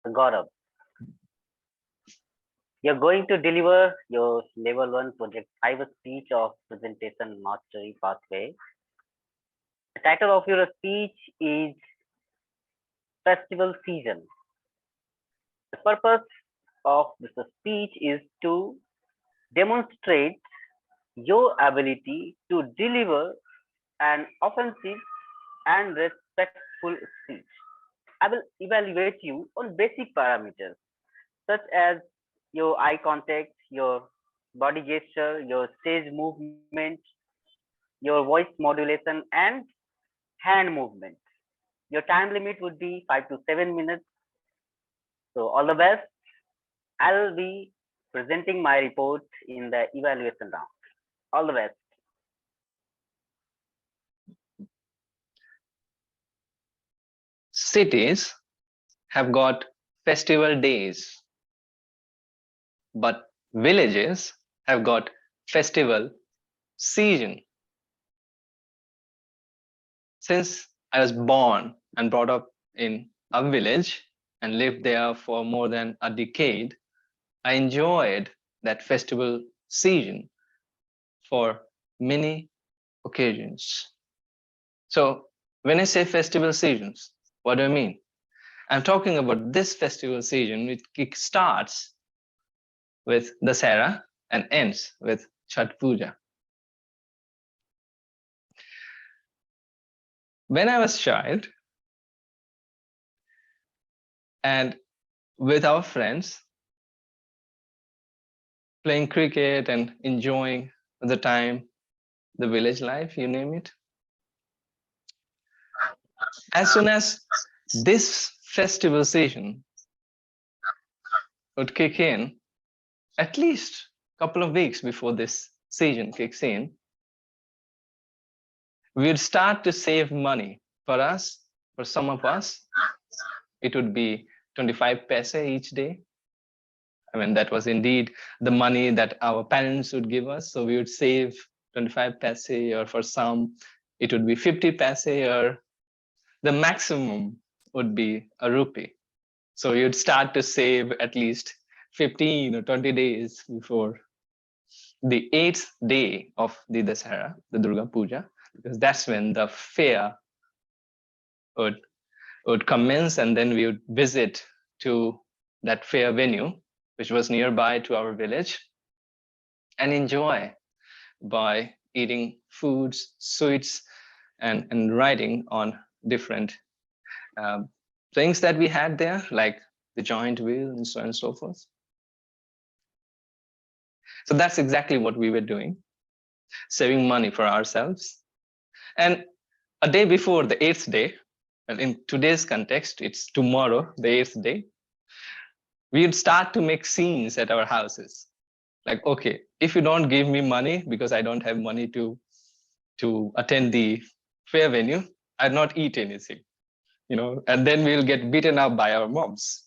Gaurav, you're going to deliver your level 1 project 5 speech of presentation mastery pathway. The title of your speech is Festival Season. The purpose of this speech is to demonstrate your ability to deliver an offensive and respectful speech. I will evaluate you on basic parameters such as your eye contact, your body gesture, your stage movement, your voice modulation, and hand movement. Your time limit would be 5 to 7 minutes. So, all the best. I'll be presenting my report in the evaluation round. All the best. Cities have got festival days, but villages have got festival season. Since I was born and brought up in a village and lived there for more than a decade, I enjoyed that festival season for many occasions. So, when I say festival seasons, what do I mean? I'm talking about this festival season which starts with Dasara and ends with Chhat Puja. When I was a child and with our friends playing cricket and enjoying the time, the village life, you name it. As soon as this festival season would kick in, at least a couple of weeks before this season kicks in, we'd start to save money. For us, for some of us, it would be 25 paise each day. I mean, that was indeed the money that our parents would give us. So we would save 25 paise, or for some, it would be 50 paise, or the maximum would be a rupee. So you'd start to save at least 15 or 20 days before the 8th day of the Dasara, the Durga Puja, because that's when the fair would commence, and then we would visit to that fair venue, which was nearby to our village, and enjoy by eating foods, sweets, and riding on different things that we had there, like the giant wheel and so on and so forth. So that's exactly what we were doing, saving money for ourselves. And a day before the 8th day, and in today's context, it's tomorrow, the 8th day, we would start to make scenes at our houses. Like, okay, if you don't give me money because I don't have money to attend the fair venue, I'll not eat anything, and then we'll get beaten up by our moms.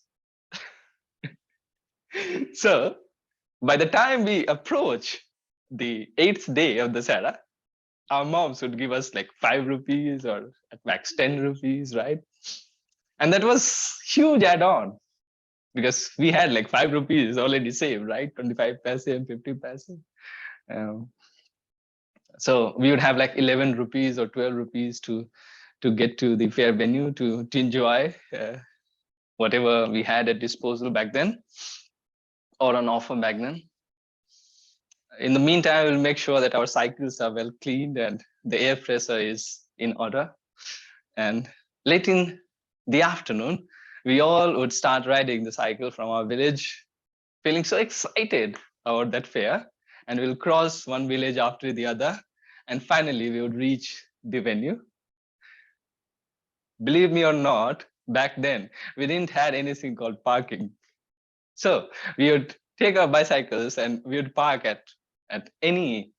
So by the time we approach the 8th day of the Dasara, our moms would give us like 5 rupees or at max 10 rupees, right? And that was huge add-on because we had like 5 rupees already saved, right? 25 paise and 50 paise. So we would have like 11 rupees or 12 rupees to get to the fair venue to enjoy whatever we had at disposal back then or on offer back then. In the meantime, we'll make sure that our cycles are well cleaned and the air pressure is in order. And late in the afternoon, we all would start riding the cycle from our village, feeling so excited about that fair. And we'll cross one village after the other. And finally, we would reach the venue. Believe me or not, back then, we didn't have anything called parking. So we would take our bicycles and we would park at any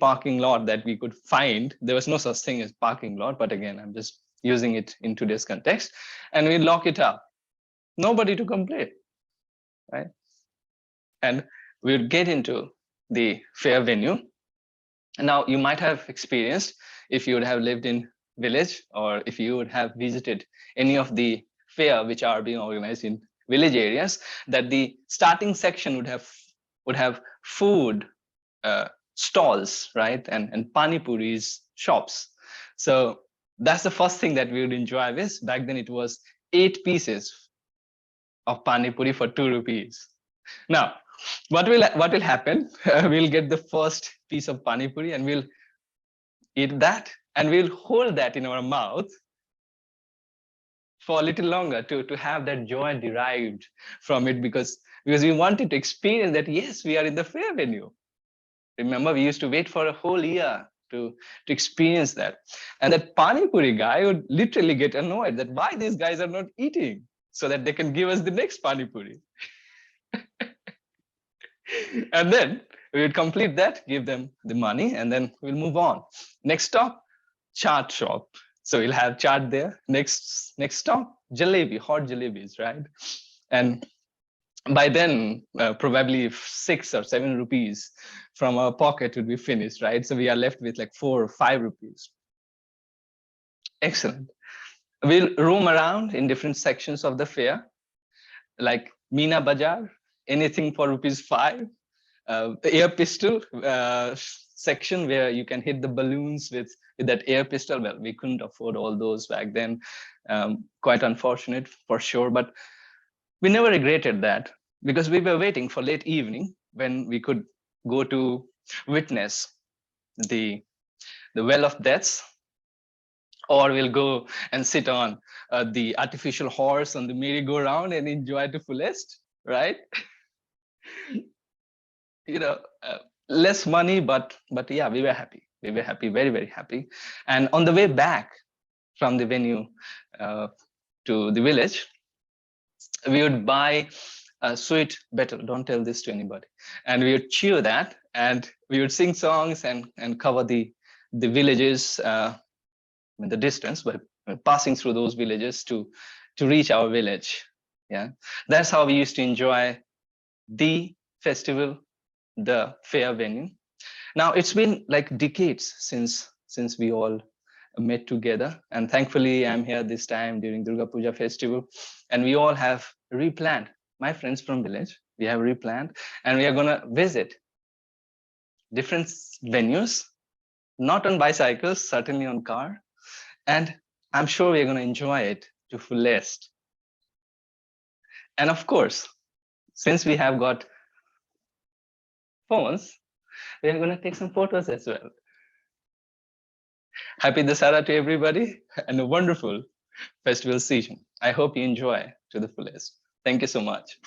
parking lot that we could find. There was no such thing as parking lot, but again, I'm just using it in today's context, and we lock it up. Nobody to complain, right? And we would get into the fair venue. Now, you might have experienced, if you would have lived in village or if you would have visited any of the fair which are being organized in village areas, that the starting section would have food stalls, right, and pani puris shops. So that's the first thing that we would enjoy with. Back then it was 8 pieces of pani puri for 2 rupees. Now, what will happen? We'll get the first piece of pani puri and we'll eat that, and we'll hold that in our mouth for a little longer to have that joy derived from it, because we wanted to experience that, yes, we are in the fair venue. Remember, we used to wait for a whole year to experience that. And that pani puri guy would literally get annoyed that why these guys are not eating so that they can give us the next pani puri. And then we would complete that, give them the money, and then we'll move on. Next stop, chaat shop. So we'll have chaat there. Next stop, jalebi, hot jalebis, right? And by then, probably 6 or 7 rupees from our pocket would be finished, right? So we are left with like 4 or 5 rupees. Excellent. We'll roam around in different sections of the fair, like Meena Bazaar, anything for rupees 5. Air pistol section where you can hit the balloons with that air pistol. Well, we couldn't afford all those back then. Quite unfortunate for sure, but we never regretted that, because we were waiting for late evening when we could go to witness the well of deaths, or we'll go and sit on the artificial horse on the merry-go-round and enjoy to fullest, right? You know, less money, but yeah, we were happy. We were happy, very, very happy. And on the way back from the venue to the village, we would buy a sweet betel. Don't tell this to anybody. And we would chew that, and we would sing songs and cover the villages in the distance, but passing through those villages to reach our village. Yeah, that's how we used to enjoy the festival, the fair venue. Now it's been like decades since we all met together, and thankfully I'm here this time during Durga Puja festival, and we all have replanned. My friends from village, we have replanned, and we are gonna visit different venues, not on bicycles, certainly on car, and I'm sure we're gonna enjoy it to fullest. And of course, since we have got phones, we are gonna take some photos as well. Happy Dasara to everybody, and a wonderful festival season. I hope you enjoy to the fullest. Thank you so much.